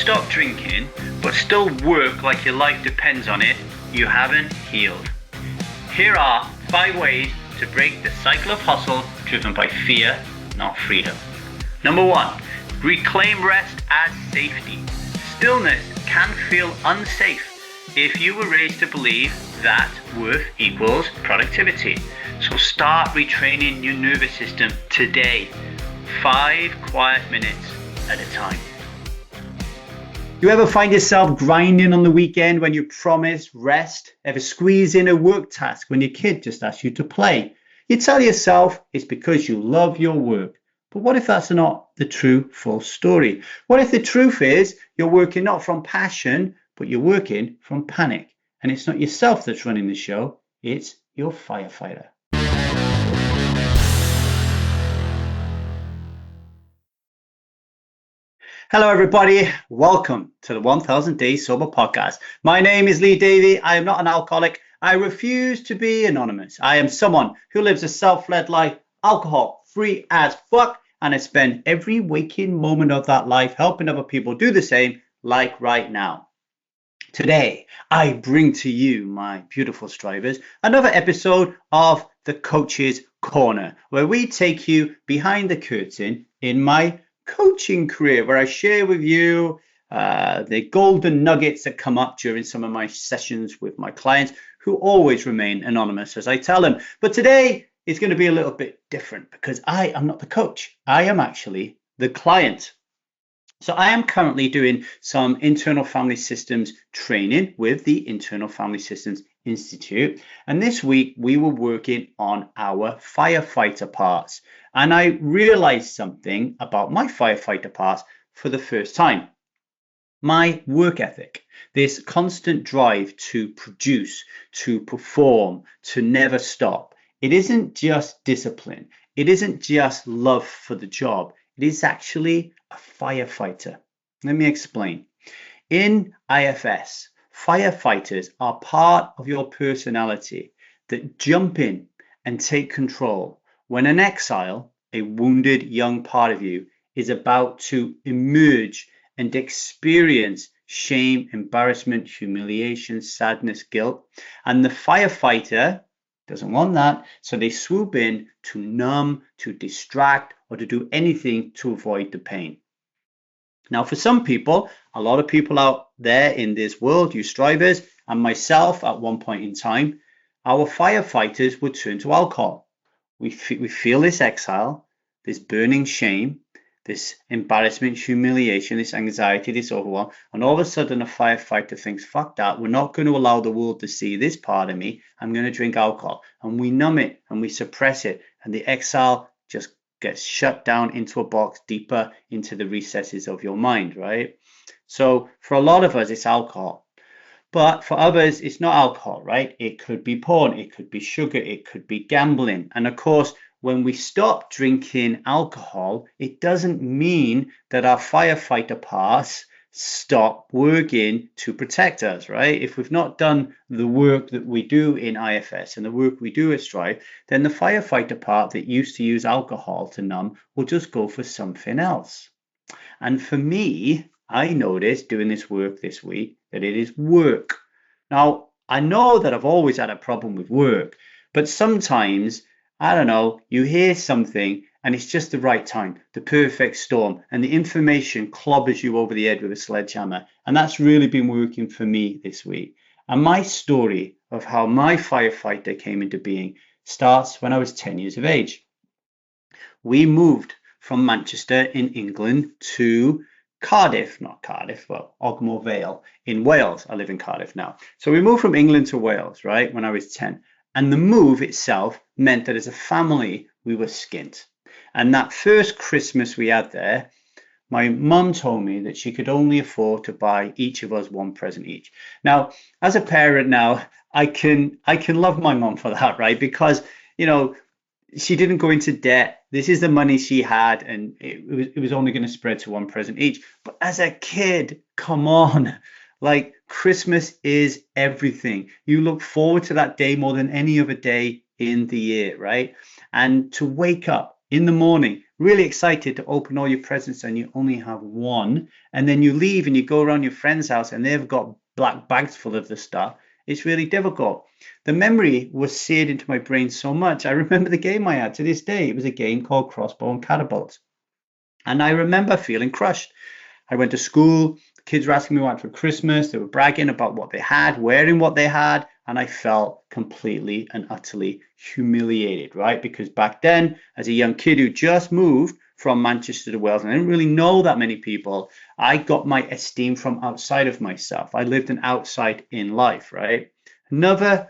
stop drinking, but still work like your life depends on it, you haven't healed. Here are 5 ways to break the cycle of hustle driven by fear, not freedom. Number 1, reclaim rest as safety. Stillness can feel unsafe if you were raised to believe that worth equals productivity. So start retraining your nervous system today, 5 quiet minutes at a time. You ever find yourself grinding on the weekend when you promise rest? Ever squeeze in a work task when your kid just asks you to play? You tell yourself it's because you love your work. But what if that's not the true full story? What if the truth is you're working not from passion, but you're working from panic? And it's not yourself that's running the show, it's your firefighter. Hello, everybody. Welcome to the 1000 Days Sober podcast. My name is LeeDavy. I am not an alcoholic. I refuse to be anonymous. I am someone who lives a self-led life, alcohol-free as fuck, and I spend every waking moment of that life helping other people do the same, like right now. Today, I bring to you, my beautiful strivers, another episode of The Coach's Corner, where we take you behind the curtain in my coaching career, where I share with you the golden nuggets that come up during some of my sessions with my clients, who always remain anonymous as I tell them. But today is going to be a little bit different because I am not the coach. I am actually the client. So I am currently doing some internal family systems training with the Internal Family Systems Institute. And this week we were working on our firefighter parts. And I realized something about my firefighter parts for the first time. My work ethic, this constant drive to produce, to perform, to never stop. It isn't just discipline. It isn't just love for the job. It is actually a firefighter. Let me explain. In IFS, firefighters are part of your personality that jump in and take control when an exile, a wounded young part of you, is about to emerge and experience shame, embarrassment, humiliation, sadness, guilt. And the firefighter doesn't want that, so they swoop in to numb, to distract, or to do anything to avoid the pain. Now, for some people, a lot of people out there in this world, you strivers, and myself at one point in time, our firefighters would turn to alcohol. We feel this exile, this burning shame, this embarrassment, humiliation, this anxiety, this overwhelm, and all of a sudden a firefighter thinks, fuck that, we're not going to allow the world to see this part of me, I'm going to drink alcohol. And we numb it and we suppress it, and the exile just gets shut down into a box deeper into the recesses of your mind, right? So for a lot of us, it's alcohol. But for others, it's not alcohol, right? It could be porn, it could be sugar, it could be gambling. And of course, when we stop drinking alcohol, it doesn't mean that our firefighter parts stop working to protect us, right? If we've not done the work that we do in IFS and the work we do at Strive, then the firefighter part that used to use alcohol to numb will just go for something else. And for me, I noticed doing this work this week that it is work. Now, I know that I've always had a problem with work, but sometimes, I don't know, you hear something and it's just the right time, the perfect storm, and the information clobbers you over the head with a sledgehammer. And that's really been working for me this week. And my story of how my firefighter came into being starts when I was 10 years of age. We moved from Manchester in England to Ogmore Vale in Wales. I live in Cardiff now. So we moved from England to Wales, right, when I was 10. And the move itself meant that as a family, we were skint. And that first Christmas we had there, my mum told me that she could only afford to buy each of us one present each. Now, as a parent now, I can love my mum for that, right? Because, you know, she didn't go into debt. This is the money she had, and it was only going to spread to one present each. But as a kid, come on. Like, Christmas is everything. You look forward to that day more than any other day in the year, right? And to wake up in the morning really excited to open all your presents and you only have one, and then you leave and you go around your friend's house and they've got black bags full of the stuff. It's really difficult. The memory was seared into my brain so much. I remember the game I had to this day. It was a game called Crossbow and Catapult. And I remember feeling crushed. I went to school, the kids were asking me what for Christmas, they were bragging about what they had, wearing what they had, and I felt completely and utterly humiliated, right? Because back then, as a young kid who just moved from Manchester to Wales, and I didn't really know that many people, I got my esteem from outside of myself. I lived an outside in life, right? Another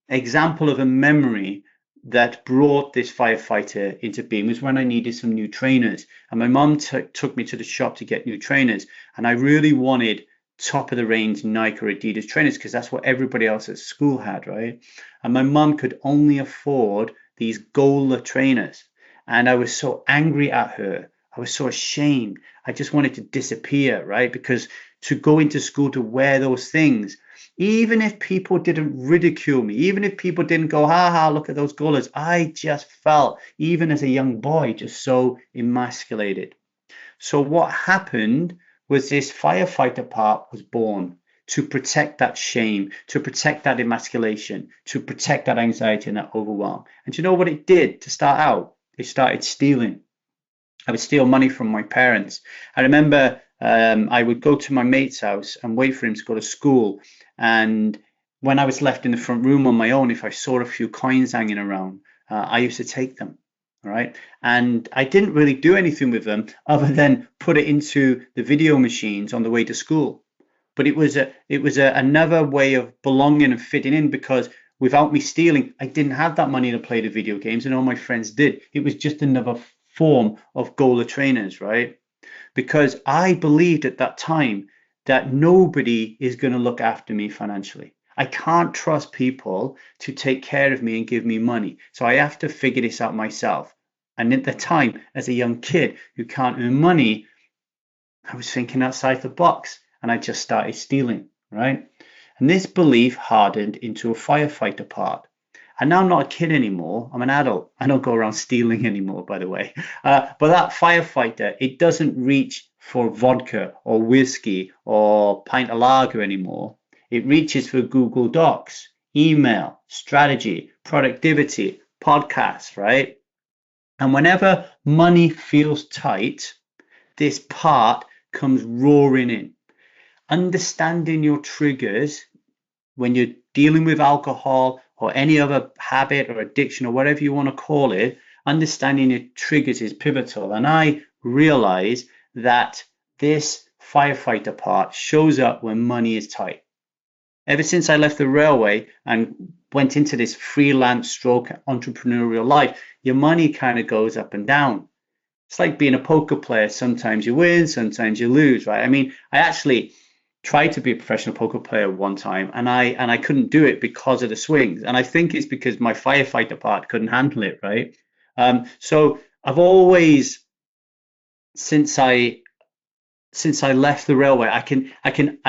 example of a memory that brought this firefighter into being was when I needed some new trainers. And my mum took me to the shop to get new trainers. And I really wanted top of the range Nike or Adidas trainers because that's what everybody else at school had, right? And my mum could only afford these Gola trainers. And I was so angry at her. I was so ashamed. I just wanted to disappear, right? Because to go into school to wear those things, even if people didn't ridicule me, even if people didn't go, ha ha, look at those Golas, I just felt, even as a young boy, just so emasculated. So what happened was this firefighter part was born to protect that shame, to protect that emasculation, to protect that anxiety and that overwhelm. And you know what it did to start out? It started stealing. I would steal money from my parents. I remember I would go to my mate's house and wait for him to go to school. And when I was left in the front room on my own, if I saw a few coins hanging around, I used to take them. All right. And I didn't really do anything with them other than put it into the video machines on the way to school. But it was another way of belonging and fitting in because without me stealing, I didn't have that money to play the video games and all my friends did. It was just another form of Gola trainers, right? Because I believed at that time that nobody is going to look after me financially. I can't trust people to take care of me and give me money. So I have to figure this out myself. And at the time, as a young kid who can't earn money, I was thinking outside the box and I just started stealing, right? And this belief hardened into a firefighter part. And now I'm not a kid anymore. I'm an adult. I don't go around stealing anymore, by the way. But that firefighter, it doesn't reach for vodka or whiskey or pint of lager anymore. It reaches for Google Docs, email, strategy, productivity, podcasts, right? And whenever money feels tight, this part comes roaring in. Understanding your triggers when you're dealing with alcohol or any other habit or addiction or whatever you want to call it, understanding your triggers is pivotal. And I realize that this firefighter part shows up when money is tight. Ever since I left the railway and went into this freelance stroke entrepreneurial life, your money kind of goes up and down. It's like being a poker player. Sometimes you win, sometimes you lose, right? I mean, I actually tried to be a professional poker player one time and I couldn't do it because of the swings. And I think it's because my firefighter part couldn't handle it, right? So I've always, since I left the railway, I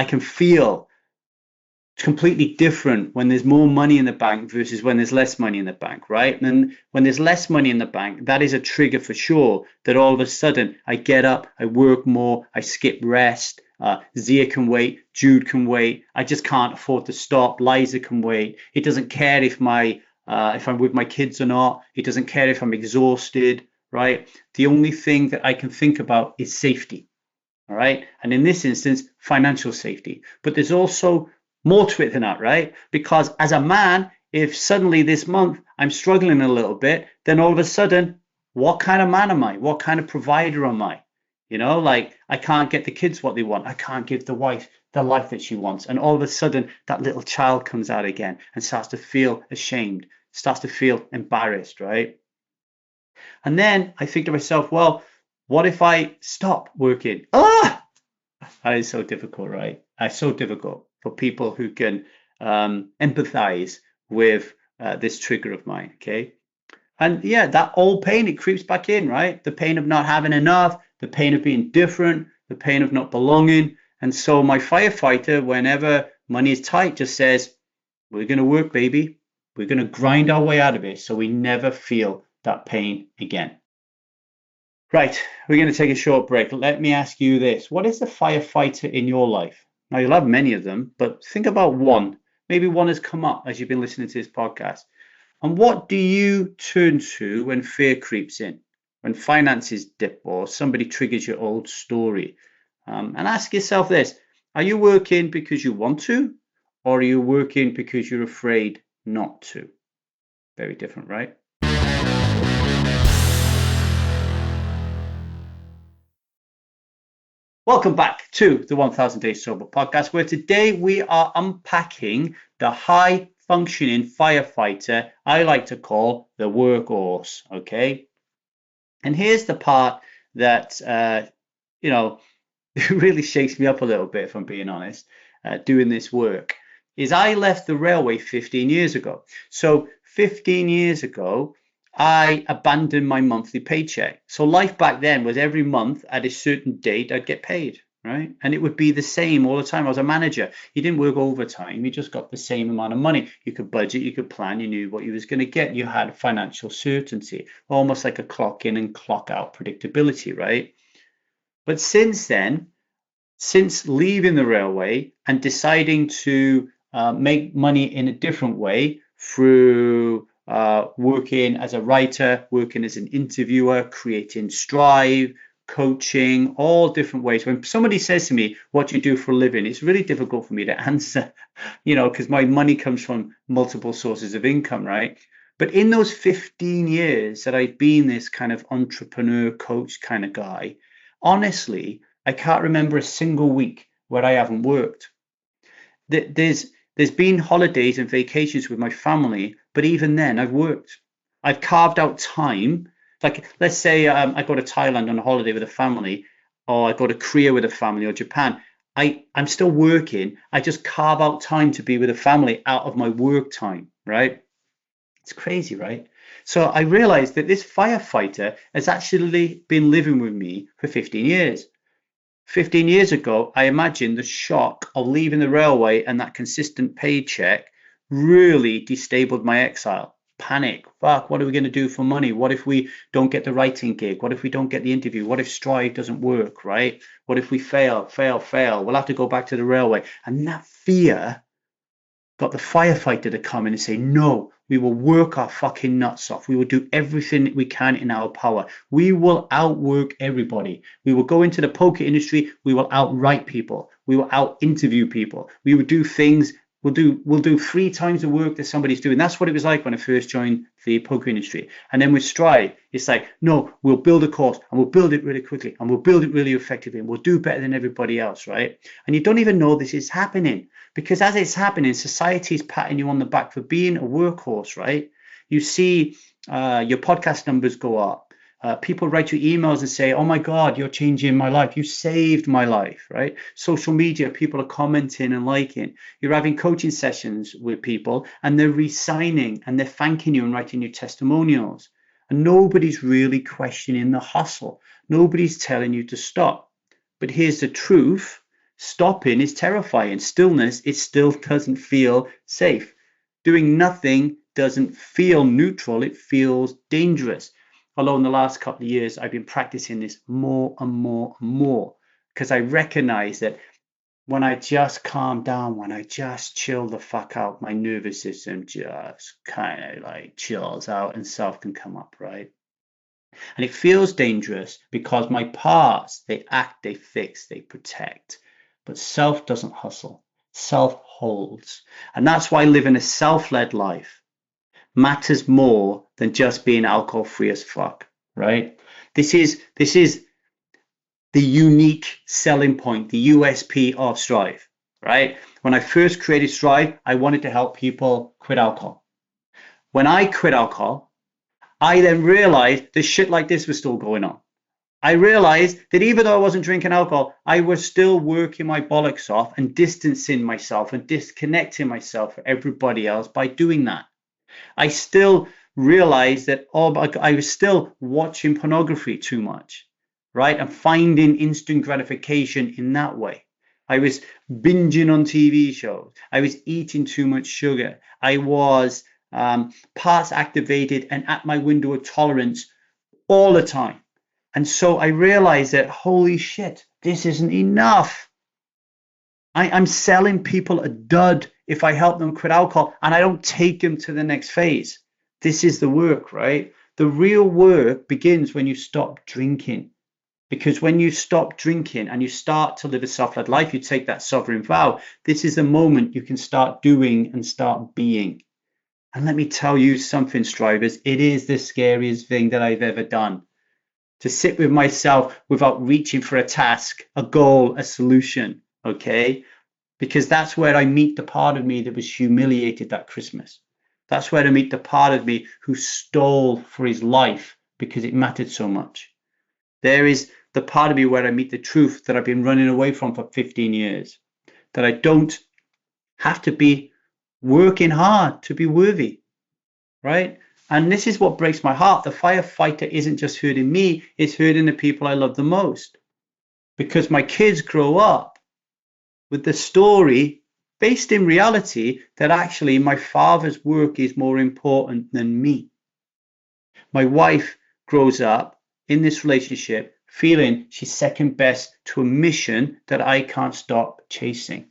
can feel completely different when there's more money in the bank versus when there's less money in the bank, right? And when there's less money in the bank, that is a trigger for sure that all of a sudden I get up, I work more, I skip rest. Zia can wait, Jude can wait. I just can't afford to stop. Liza can wait. It doesn't care if I'm with my kids or not. It doesn't care if I'm exhausted, right? The only thing that I can think about is safety, all right? And in this instance, financial safety. But there's also more to it than that, right? Because as a man, if suddenly this month I'm struggling a little bit, then all of a sudden, what kind of man am I? What kind of provider am I? You know, like I can't get the kids what they want. I can't give the wife the life that she wants. And all of a sudden, that little child comes out again and starts to feel ashamed, starts to feel embarrassed, right? And then I think to myself, well, what if I stop working? That is so difficult, right? It's so difficult for people who can empathize with this trigger of mine, okay? And yeah, that old pain, it creeps back in, right? The pain of not having enough, the pain of being different, the pain of not belonging. And so my firefighter, whenever money is tight, just says, we're going to work, baby. We're going to grind our way out of it so we never feel that pain again. Right, we're going to take a short break. Let me ask you this. What is the firefighter in your life? Now, you'll have many of them, but think about one. Maybe one has come up as you've been listening to this podcast. And what do you turn to when fear creeps in, when finances dip, or somebody triggers your old story? And ask yourself this. Are you working because you want to, or are you working because you're afraid not to? Very different, right? Welcome back to the 1000 Days Sober podcast, where today we are unpacking the high functioning firefighter I like to call the workhorse. Okay. And here's the part that, really shakes me up a little bit, if I'm being honest, doing this work, is I left the railway 15 years ago. So 15 years ago, I abandoned my monthly paycheck. So life back then was every month at a certain date, I'd get paid, right? And it would be the same all the time. I was a manager. You didn't work overtime. You just got the same amount of money. You could budget, you could plan, you knew what you was going to get. You had financial certainty, almost like a clock in and clock out predictability, right? But since then, since leaving the railway and deciding to make money in a different way through working as a writer, working as an interviewer, creating Strive, coaching, all different ways. When somebody says to me, what do you do for a living? It's really difficult for me to answer, because my money comes from multiple sources of income, right? But in those 15 years that I've been this kind of entrepreneur coach kind of guy, honestly, I can't remember a single week where I haven't worked. There's been holidays and vacations with my family, but even then I've worked. I've carved out time. Like let's say I go to Thailand on a holiday with a family, or I go to Korea with a family, or Japan. I'm still working. I just carve out time to be with a family out of my work time, right? It's crazy, right? So I realized that this firefighter has actually been living with me for 15 years. 15 years ago, I imagine the shock of leaving the railway and that consistent paycheck really destabilized my exile. Panic. Fuck, what are we going to do for money? What if we don't get the writing gig? What if we don't get the interview? What if Strive doesn't work, right? What if we fail? We'll have to go back to the railway. And that fear got the firefighter to come in and say, no, we will work our fucking nuts off. We will do everything we can in our power. We will outwork everybody. We will go into the poker industry. We will outwrite people. We will out interview people. We will do things. We'll do 3 times the work that somebody's doing. That's what it was like when I first joined the poker industry. And then with Strive, it's like, no, we'll build a course and we'll build it really quickly and we'll build it really effectively and we'll do better than everybody else, right? And you don't even know this is happening because as it's happening, society is patting you on the back for being a workhorse, right? You see your podcast numbers go up. People write you emails and say, oh my God, you're changing my life. You saved my life, right? Social media, people are commenting and liking. You're having coaching sessions with people and they're re-signing and they're thanking you and writing you testimonials. And nobody's really questioning the hustle. Nobody's telling you to stop. But here's the truth. Stopping is terrifying. Stillness, it still doesn't feel safe. Doing nothing doesn't feel neutral. It feels dangerous. Although in the last couple of years, I've been practicing this more and more and more because I recognize that when I just calm down, when I just chill the fuck out, my nervous system just kind of like chills out and self can come up, right? And it feels dangerous because my parts, they act, they fix, they protect. But self doesn't hustle, self holds. And that's why living a self-led life matters more than just being alcohol free as fuck, right? This is the unique selling point, the USP of Strive, right? When I first created Strive, I wanted to help people quit alcohol. When I quit alcohol, I then realized that shit like this was still going on. I realized that even though I wasn't drinking alcohol, I was still working my bollocks off and distancing myself and disconnecting myself from everybody else by doing that. I still realized that I was still watching pornography too much, right? And finding instant gratification in that way. I was binging on TV shows. I was eating too much sugar. I was parts activated and at my window of tolerance all the time. And so I realized that, holy shit, this isn't enough. I'm selling people a dud if I help them quit alcohol and I don't take them to the next phase. This is the work, right? The real work begins when you stop drinking. Because when you stop drinking and you start to live a self-led life, you take that sovereign vow. This is the moment you can start doing and start being. And let me tell you something, strivers, it is the scariest thing that I've ever done. To sit with myself without reaching for a task, a goal, a solution, okay? Because that's where I meet the part of me that was humiliated that Christmas. That's where I meet the part of me who stole for his life because it mattered so much. There is the part of me where I meet the truth that I've been running away from for 15 years, that I don't have to be working hard to be worthy, right? And this is what breaks my heart. The firefighter isn't just hurting me, it's hurting the people I love the most. Because my kids grow up with the story based in reality that actually my father's work is more important than me. My wife grows up in this relationship feeling she's second best to a mission that I can't stop chasing.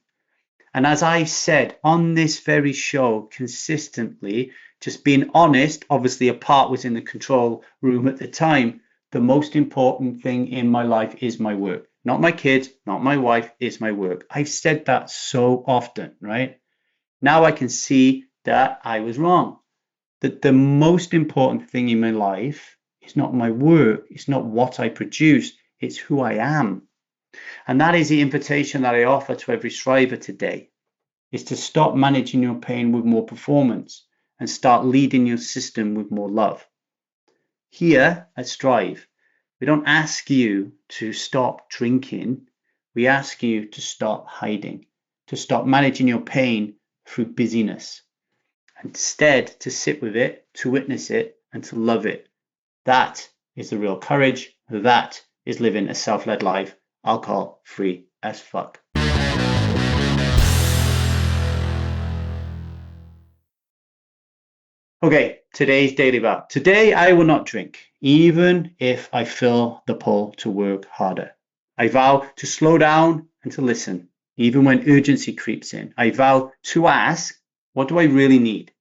And as I said on this very show consistently, just being honest, obviously a part was in the control room at the time. The most important thing in my life is my work. Not my kids, not my wife, is my work. I've said that so often, right? Now I can see that I was wrong. That the most important thing in my life is not my work, it's not what I produce, it's who I am. And that is the invitation that I offer to every striver today, is to stop managing your pain with more performance and start leading your system with more love. Here at Strive, we don't ask you to stop drinking, we ask you to stop hiding, to stop managing your pain through busyness. Instead, to sit with it, to witness it, and to love it. That is the real courage. That is living a self-led life, alcohol-free as fuck. Okay, today's daily vow. Today I will not drink, even if I feel the pull to work harder. I vow to slow down and to listen, even when urgency creeps in. I vow to ask, what do I really need?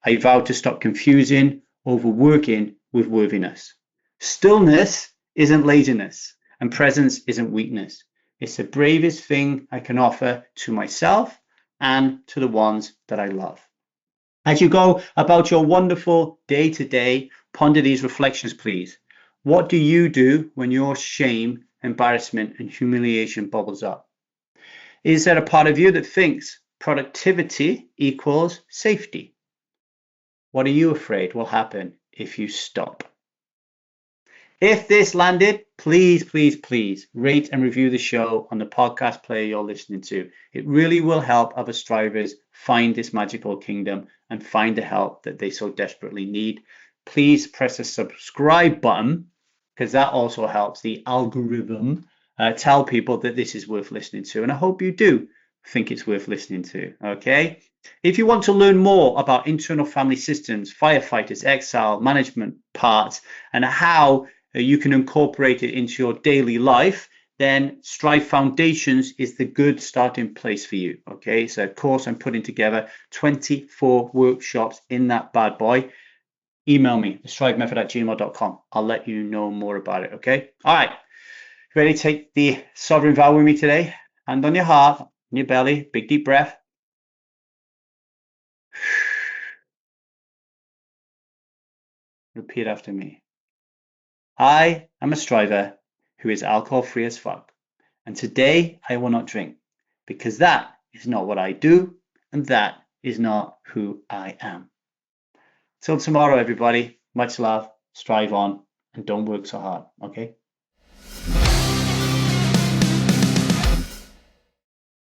I vow to stop confusing overworking with worthiness. Stillness isn't laziness, and presence isn't weakness. It's the bravest thing I can offer to myself and to the ones that I love. As you go about your wonderful day to day, ponder these reflections, please. What do you do when your shame, embarrassment, and humiliation bubbles up? Is there a part of you that thinks productivity equals safety? What are you afraid will happen if you stop? If this landed, please, please, please rate and review the show on the podcast player you're listening to. It really will help other strivers find this magical kingdom and find the help that they so desperately need. Please press the subscribe button because that also helps the algorithm tell people that this is worth listening to. And I hope you do think it's worth listening to. Okay. If you want to learn more about internal family systems, firefighters, exile, management parts, and how you can incorporate it into your daily life, then Strive Foundations is the good starting place for you. Okay, so of course I'm putting together 24 workshops in that bad boy. Email me, thestrivemethod@gmail.com. I'll let you know more about it. Okay, all right. Ready to take the sovereign vow with me today? Hand on your heart, on your belly, big deep breath. Repeat after me. I am a striver who is alcohol free as fuck. And today I will not drink because that is not what I do and that is not who I am. Till tomorrow, everybody. Much love, strive on, and don't work so hard. Okay?